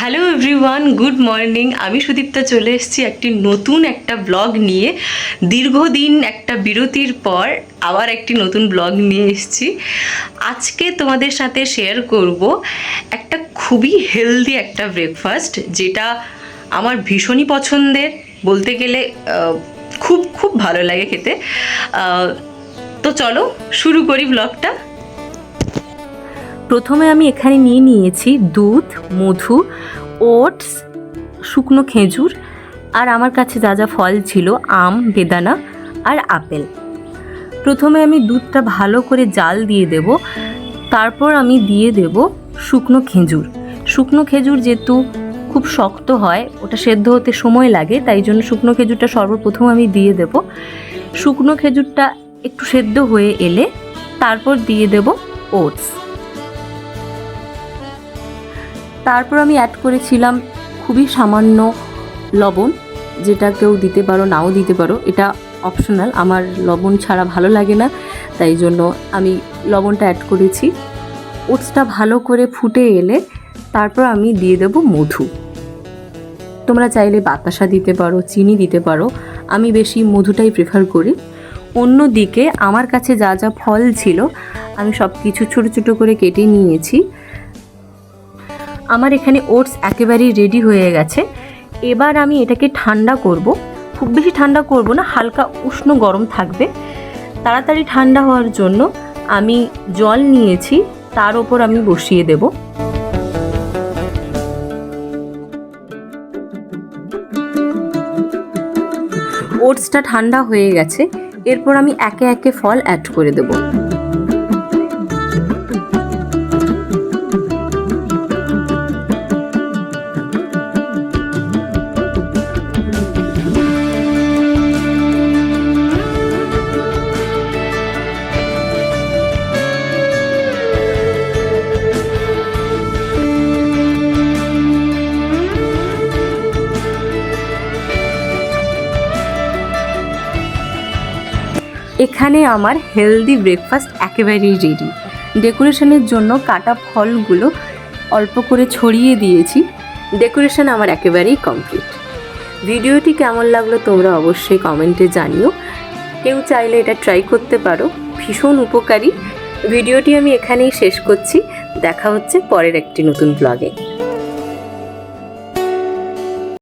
Hello everyone, good morning. আমি সুদীপ্তা চলে এসেছি একটি নতুন একটা ব্লগ নিয়ে। দীর্ঘদিন একটা বিরতির পর আবার একটি নতুন ব্লগ নিয়ে এসেছি। আজকে তোমাদের সাথে শেয়ার করব একটা খুবই হেলদি একটা ব্রেকফাস্ট, যেটা আমার ভীষণই পছন্দের। বলতে গেলে খুব খুব ভালো লাগে খেতে। তো চলো শুরু করি ব্লগটা। প্রথমে আমি এখানে নিয়েছি দুধ, মধু, ওটস, শুকনো খেজুর, আর আমার কাছে যা যা ফল ছিল আম, বেদানা আর আপেল। প্রথমে আমি দুধটা ভালো করে জাল দিয়ে দেব, তারপর আমি দিয়ে দেব শুকনো খেজুর। শুকনো খেজুর যেহেতু খুব শক্ত হয়, ওটা সেদ্ধ হতে সময় লাগে, তাই জন্য শুকনো খেজুরটা সর্বপ্রথম আমি দিয়ে দেব। শুকনো খেজুরটা একটু সেদ্ধ হয়ে এলে তারপর দিয়ে দেব ওটস। তারপর আমি অ্যাড করেছিলাম খুবই সামান্য লবণ, যেটা কেউ দিতে পারো নাও দিতে পারো, এটা অপশনাল। আমার লবণ ছাড়া ভালো লাগে না, তাই জন্য আমি লবণটা অ্যাড করেছি। ওটসটা ভালো করে ফুটে এলে তারপর আমি দিয়ে দেব মধু। তোমরা চাইলে বাতাসা দিতে পারো, চিনি দিতে পারো, আমি বেশি মধুটাই প্রেফার করি। অন্যদিকে আমার কাছে যা যা ফল ছিল আমি সব কিছু ছোটো ছোটো করে কেটে নিয়েছি। আমার এখানে ওটস একেবারেই রেডি হয়ে গেছে। এবার আমি এটাকে ঠান্ডা করব। খুব বেশি ঠান্ডা করব না, হালকা উষ্ণ গরম থাকবে। তাড়াতাড়ি ঠান্ডা হওয়ার জন্য আমি জল নিয়েছি, তার ওপর আমি বসিয়ে দেব। ওটসটা ঠান্ডা হয়ে গেছে, এরপর আমি একে একে ফল অ্যাড করে দেব। এখানে আমার হেলদি ব্রেকফাস্ট একেবারেই রেডি। ডেকোরেশনের জন্য কাটা ফলগুলো অল্প করে ছড়িয়ে দিয়েছি। ডেকোরেশন আমার একেবারেই কমপ্লিট। ভিডিওটি কেমন লাগলো তোমরা অবশ্যই কমেন্টে জানিও। কেউ চাইলে এটা ট্রাই করতে পারো, ভীষণ উপকারী। ভিডিওটি আমি এখানেই শেষ করছি। দেখা হচ্ছে পরের একটি নতুন ব্লগে।